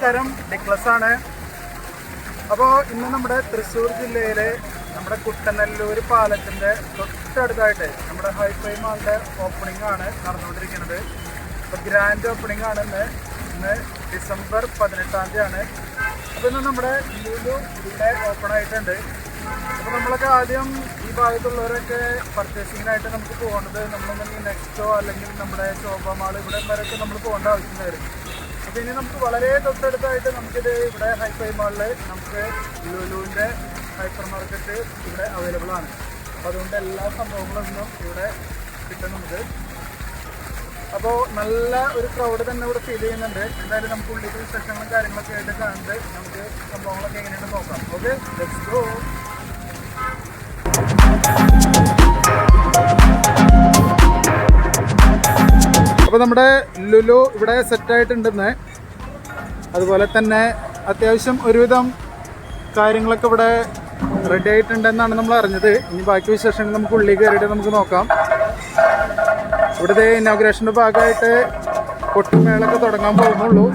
നമസ്കാരം, ഡിക്ലസ് ആണ്. അപ്പോൾ ഇന്ന് നമ്മുടെ തൃശ്ശൂർ ജില്ലയിലെ നമ്മുടെ കുട്ടനല്ലൂർ പാലത്തിൻ്റെ തൊട്ടടുത്തായിട്ട് നമ്മുടെ ഹൈഫൈ മാളിൻ്റെ ഓപ്പണിംഗ് ആണ് നടന്നുകൊണ്ടിരിക്കുന്നത്. അപ്പോൾ ഗ്രാൻഡ് ഓപ്പണിംഗ് ആണ് ഇന്ന് ഡിസംബർ 18 അപ്പോൾ ഇന്ന് നമ്മുടെ ലുലു ഇവിടെ ഓപ്പൺ ആയിട്ടുണ്ട്. അപ്പോൾ നമ്മളൊക്കെ ആദ്യം ഈ ഭാഗത്തുള്ളവരൊക്കെ പർച്ചേസിങ്ങിനായിട്ട് നമുക്ക് പോകേണ്ടത് നമ്മളൊന്നും നെക്സ്റ്റോ അല്ലെങ്കിൽ നമ്മുടെ ശോഭ മാൾ ഇവിടെ വരെയൊക്കെ നമ്മൾ പോകേണ്ട ആവശ്യം വരും. അപ്പോൾ ഇനി നമുക്ക് വളരെ തൊട്ടടുത്തായിട്ട് നമുക്കിത് ഇവിടെ ഹൈഫൈ മാളിൽ നമുക്ക് ലുലുവിൻ്റെ ഹൈപ്പർ മാർക്കറ്റ് ഇവിടെ അവൈലബിൾ ആണ്. അപ്പോൾ അതുകൊണ്ട് എല്ലാ സംഭവങ്ങളൊന്നും ഇവിടെ കിട്ടും നമുക്ക്. അപ്പോൾ നല്ല ഒരു ക്രൗഡ് തന്നെ ഇവിടെ ഫീൽ ചെയ്യുന്നുണ്ട്. എന്തായാലും നമുക്ക് ഉള്ളിൽ വിശേഷങ്ങളും കാര്യങ്ങളൊക്കെ ആയിട്ട് കണ്ട് നമുക്ക് സംഭവങ്ങളൊക്കെ എങ്ങനെയാണ് നോക്കാം. Okay, let's go. അപ്പോൾ നമ്മുടെ ലുലു ഇവിടെ സെറ്റായിട്ടുണ്ടെന്ന്, അതുപോലെ തന്നെ അത്യാവശ്യം ഒരുവിധം കാര്യങ്ങളൊക്കെ ഇവിടെ റെഡി ആയിട്ടുണ്ടെന്നാണ് നമ്മൾ അറിഞ്ഞത്. ഇനി ബാക്കി വിശേഷങ്ങൾ നമുക്ക് ഉള്ളിൽ കയറിയിട്ട് നമുക്ക് നോക്കാം. ഇവിടുത്തെ ഇനോഗ്രേഷൻ്റെ ഭാഗമായിട്ട് കൊട്ടുമേളൊക്കെ തുടങ്ങാൻ പോകുന്നുള്ളൂ.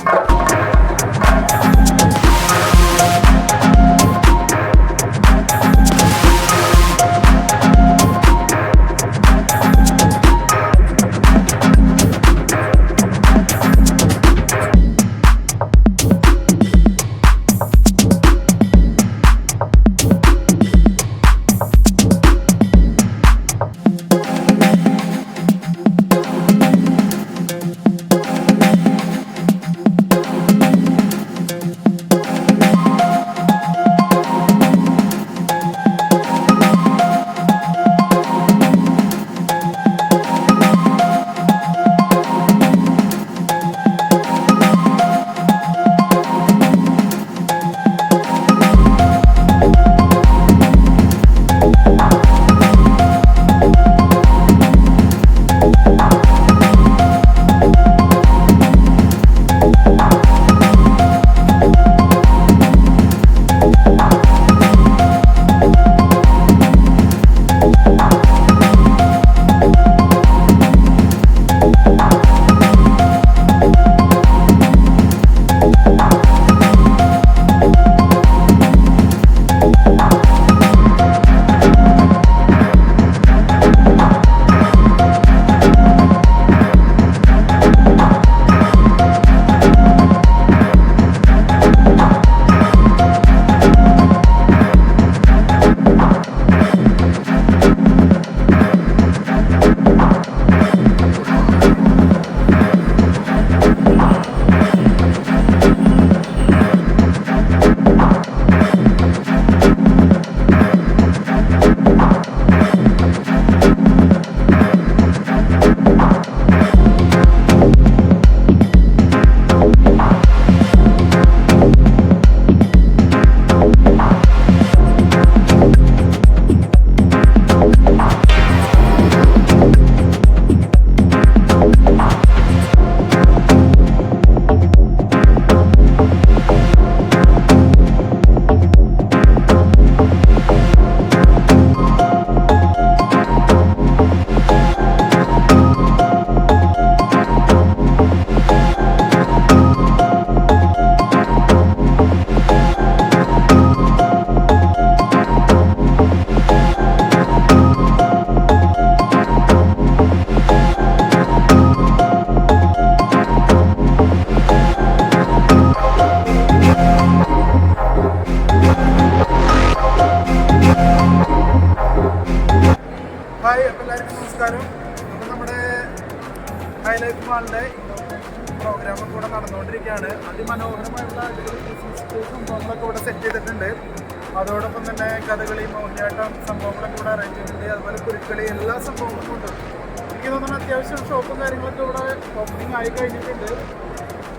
നമസ്കാരം. അപ്പോൾ നമ്മുടെ ഹൈലൈറ്റ് മാളിൻ്റെ പ്രോഗ്രാമൊക്കെ ഇവിടെ നടന്നുകൊണ്ടിരിക്കുകയാണ്. അതിമനോഹരമായിട്ടുള്ള സംഭവങ്ങളൊക്കെ ഇവിടെ സെറ്റ് ചെയ്തിട്ടുണ്ട്. അതോടൊപ്പം തന്നെ കഥകളി, മോഹിനിയാട്ടം സംഭവങ്ങളൊക്കെ ഇവിടെ അറേഞ്ച് ചെയ്തിട്ടുണ്ട്. അതുപോലെ കുരുക്കളി, എല്ലാ സംഭവങ്ങളും ഉണ്ട്. എനിക്ക് തോന്നുന്നു അത്യാവശ്യം ഷോപ്പും കാര്യങ്ങളൊക്കെ ഇവിടെ ഓപ്പണിംഗ് ആയി കഴിഞ്ഞിട്ടുണ്ട്.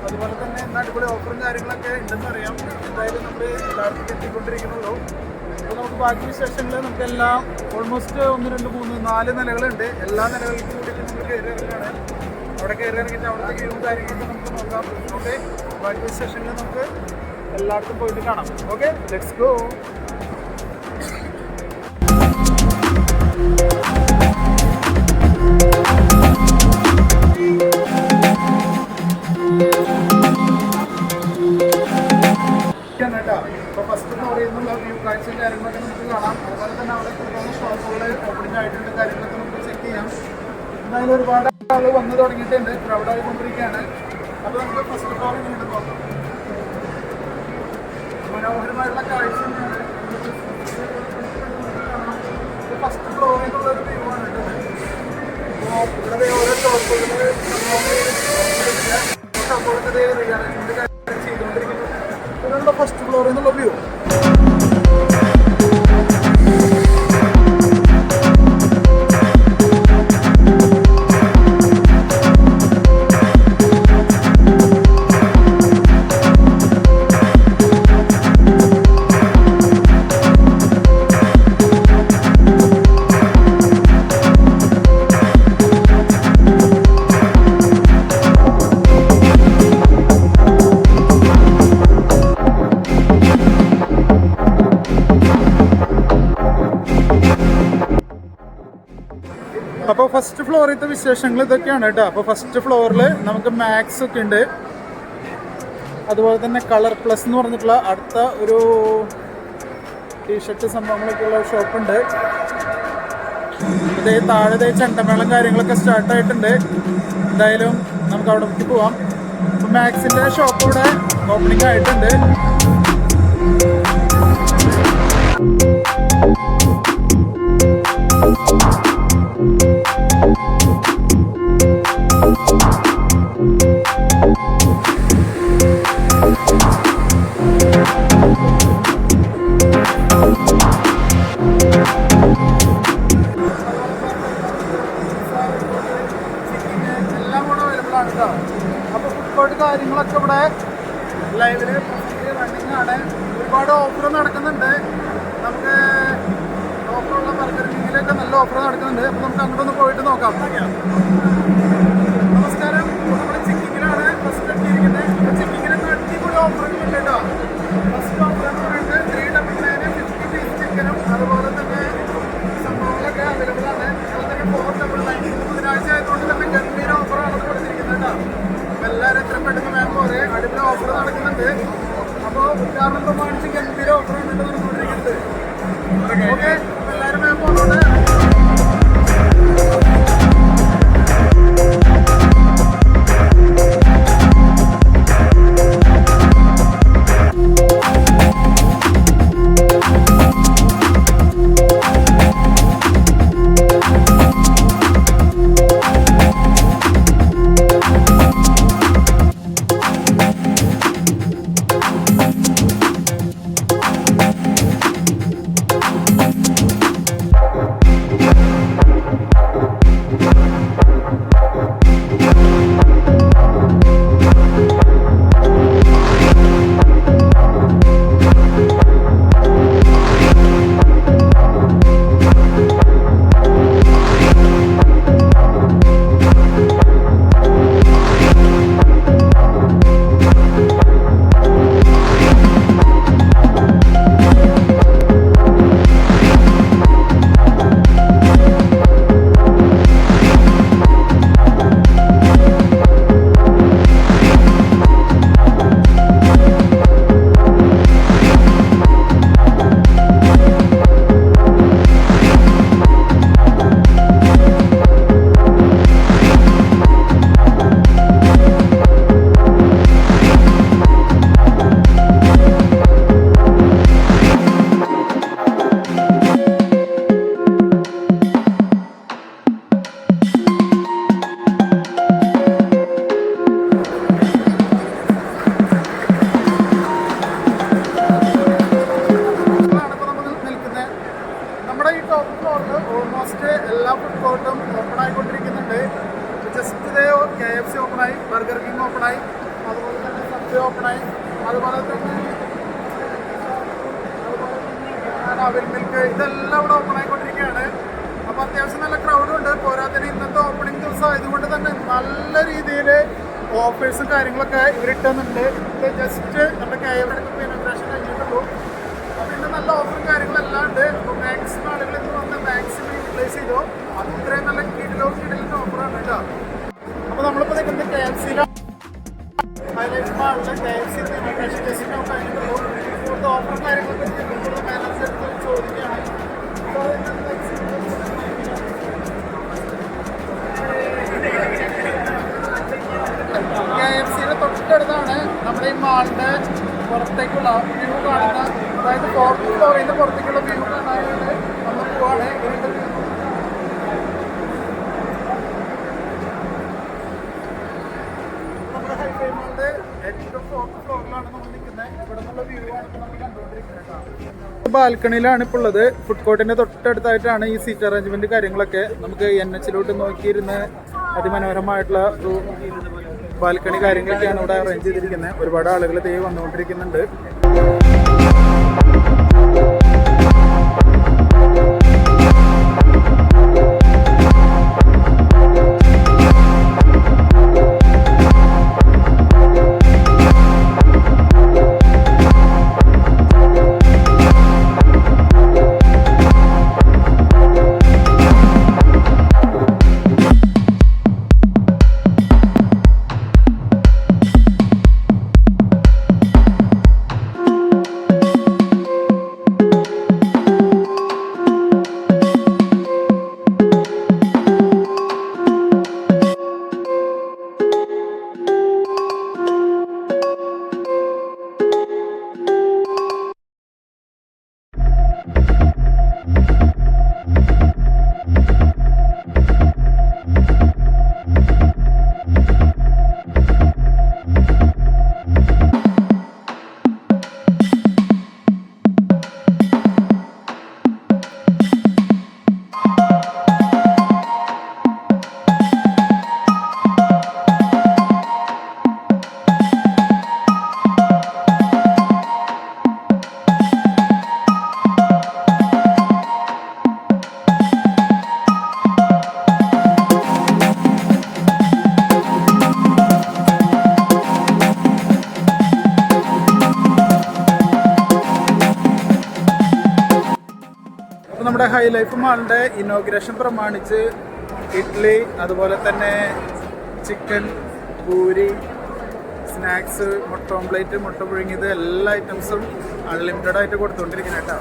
അതുപോലെ തന്നെ എന്നാൽ അടിപൊളി ഓഫറും കാര്യങ്ങളൊക്കെ ഉണ്ടെന്ന് അറിയാം. എന്തായാലും നമ്മൾ എല്ലാവർക്കും എത്തിക്കൊണ്ടിരിക്കുന്നുള്ളൂ. അപ്പോൾ നമുക്ക് ബാക്കി വിശേഷങ്ങൾ നമുക്കെല്ലാം ഓൾമോസ്റ്റ് 1, 2, 3, 4 നിലകളുണ്ട്. എല്ലാ നിലകൾക്കും കൂടിയിട്ട് നമ്മൾ കയറി ഇറങ്ങുകയാണ്. അവിടെ കയറി ഇറങ്ങിയിട്ട് അവിടുത്തെ വ്യൂവും കാര്യങ്ങളൊക്കെ നമുക്ക് നോക്കാം. ഓക്കെ, ബാക്കി വിശേഷങ്ങൾ നമുക്ക് എല്ലായിടത്തും പോയിട്ട് കാണാം. Okay, let's go. എന്തായാലും ഒരുപാട് ആളുകൾ വന്നു തുടങ്ങിയിട്ടുണ്ട്, ക്രൗഡ് ആയിക്കൊണ്ടിരിക്കുകയാണ്. അപ്പോൾ നമുക്ക് ഫസ്റ്റ് ഫ്ലോർ ഇങ്ങോട്ട് നോക്കാം. മനോഹരമായിട്ടുള്ള കാഴ്ച തന്നെയാണ്. ഫസ്റ്റ് ഫ്ലോറിൽ നിന്നുള്ളൊരു വ്യൂ ആണ് കേട്ടത്. അപ്പോൾ ഇവിടെ ഓരോ ഷോപ്പുകൾ ചെയ്തുകൊണ്ടിരിക്കുന്നത്. ഇതാണ് ഫസ്റ്റ് ഫ്ലോറിൽ നിന്നുള്ള വ്യൂ. അപ്പോൾ ഫസ്റ്റ് ഫ്ലോറിലത്തെ വിശേഷങ്ങൾ ഇതൊക്കെയാണ് കേട്ടോ. അപ്പോൾ ഫസ്റ്റ് ഫ്ലോറിൽ നമുക്ക് മാക്സ് ഒക്കെ ഉണ്ട്, അതുപോലെ തന്നെ കളർ പ്ലസ് എന്ന് പറഞ്ഞിട്ടുള്ള അടുത്ത ഒരു ടീഷർട്ട് സംഭവങ്ങളൊക്കെ ഉള്ള ഷോപ്പുണ്ട്. ഇതേ താഴെ ചെണ്ടമേളം കാര്യങ്ങളൊക്കെ സ്റ്റാർട്ടായിട്ടുണ്ട്. എന്തായാലും നമുക്ക് അവിടേക്ക് പോവാം. അപ്പോൾ മാക്സിൻ്റെ ഷോപ്പ് ഇവിടെ ഓപ്പണിംഗ് ആയിട്ടുണ്ട്. അപ്പോൾ ഫുഡ് കോർട്ട് കാര്യങ്ങളൊക്കെ ഇവിടെ ലൈവില് റണ്ണിങ് ആണ്. ഒരുപാട് ഓഫർ നടക്കുന്നുണ്ട്. നമുക്ക് ഓഫറുള്ള ബർഗർ കിങ്ങിലൊക്കെ നല്ല ഓഫർ നടക്കുന്നുണ്ട്. അപ്പോൾ നമുക്ക് അങ്ങോട്ടൊന്ന് പോയിട്ട് നോക്കാം. നമസ്കാരം, നമ്മുടെ ചിക്കിങ്ങിലാണ് ഫസ്റ്റ് എത്തിയിരിക്കുന്നത്. ചിക്കിങ്ങിനൊക്കെ അടിപൊളി ഓഫറുകളുണ്ട് കേട്ടോ. ഫസ്റ്റ് ഓഫർ എന്ന് പറയുന്നത് 399 50 പീസ് ചിക്കനും അതുപോലെ തന്നെ സംഭവങ്ങളൊക്കെ അവൈലബിൾ ആണ്. അതുപോലെ തന്നെ 499 ബുധനാഴ്ച ആയതുകൊണ്ട് തന്നെ ഗംഭീര ഓഫറാണ് കൊടുത്തിരിക്കുന്നത് കേട്ടോ. എല്ലാവരും എത്ര പെട്ടെന്ന് വേഗം പോലെ അടിപൊളി ഓഫർ നടക്കുന്നുണ്ട്. അപ്പോൾ ഉദ്ഘാടനം പ്രമാണിച്ച് ഗംഭീര ഓഫറാണ് നടന്നുകൊണ്ടിരിക്കുന്നത്. ഓക്കെ, എല്ലാവരും വേഗം പോകുന്നുണ്ട്. ഓൾമോസ്റ്റ് എല്ലാ ഫുഡ് കോർട്ടും ഓപ്പൺ ആയിക്കൊണ്ടിരിക്കുന്നുണ്ട്. ജസ്റ്റ് ഇതേ KFC ഓപ്പണായി, ബർഗർ കിങ് ഓപ്പണായി, അതുപോലെ തന്നെ സബ്വേ ഓപ്പണായി, അതുപോലെ തന്നെ അവിൽ മിൽക്ക്, ഇതെല്ലാം ഇവിടെ ഓപ്പൺ ആയിക്കൊണ്ടിരിക്കുകയാണ്. അപ്പോൾ അത്യാവശ്യം നല്ല ക്രൗഡുണ്ട്. പോരാത്തതിന് ഇന്നത്തെ ഓപ്പണിംഗ് ദിവസം ആയതുകൊണ്ട് തന്നെ നല്ല രീതിയിൽ ഓഫേഴ്സും കാര്യങ്ങളൊക്കെ ഇവരിട്ടുന്നുണ്ട്. ഇത് ജസ്റ്റ് നമ്മുടെ KFC ഇനോഗ്രേഷൻ കഴിഞ്ഞിട്ടുള്ളൂ. അപ്പോൾ ഇന്ന് നല്ല ഓഫറും കാര്യങ്ങളെല്ലാം ഉണ്ട്. അപ്പോൾ മാക്സിമം ആളുകൾ ഇന്ന് വന്ന് മാക്സിമം യൂട്ടിലൈസ് ചെയ്തോ. അത് ഇത്രയും നല്ല കിടിലിൻ്റെ ഓഫറാണ് കേട്ടോ. അപ്പോൾ നമ്മളിപ്പോൾ നിൽക്കുന്നത് KFCയിലാണ്. ഹൈലൈറ്റ് മാളിലെ KFC ഇനോഗ്രേഷൻ ജസ്റ്റ് കഴിഞ്ഞിട്ടുള്ളൂ. കൂടുതൽ ഓഫറും കാര്യങ്ങളൊക്കെ മാനേജർ ചോദിക്കുകയാണ്. ബാൽക്കണിയിലാണ് ഇപ്പോൾ ഉള്ളത്. ഫുഡ് കോർട്ടിൻ്റെ തൊട്ടടുത്തായിട്ടാണ് ഈ സീറ്റ് അറേഞ്ച്മെൻറ്റ് കാര്യങ്ങളൊക്കെ. നമുക്ക് NH നോക്കിയിരുന്ന് അതിമനോഹരമായിട്ടുള്ള ഒരു ബാൽക്കണി കാര്യങ്ങളൊക്കെയാണ് ഇവിടെ അറേഞ്ച് ചെയ്തിരിക്കുന്നത്. ഒരുപാട് ആളുകൾ ദേ വന്നുകൊണ്ടിരിക്കുന്നുണ്ട്. നമ്മുടെ ഹൈ ലൈഫ് മാളിൻ്റെ ഇനോഗ്രേഷൻ പ്രമാണിച്ച് ഇഡ്ഡലി, അതുപോലെ തന്നെ ചിക്കൻ, പൂരി, സ്നാക്സ്, മുട്ട ഓംപ്ലേറ്റ്, മുട്ട പുഴുങ്ങിയത് എല്ലാ ഐറ്റംസും അൺലിമിറ്റഡ് ആയിട്ട് കൊടുത്തുകൊണ്ടിരിക്കുന്നത് കേട്ടോ.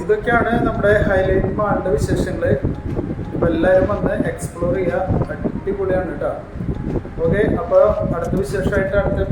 ഇതൊക്കെയാണ് നമ്മുടെ ഹൈലൈറ്റ് മാളിൻ്റെ വിശേഷങ്ങൾ. അപ്പോൾ എല്ലാവരും വന്ന് എക്സ്പ്ലോർ ചെയ്യുക, അടിപൊളിയാണ് കേട്ടോ. ഓക്കെ, അപ്പോൾ അടുത്ത വിശേഷമായിട്ട് അടുത്ത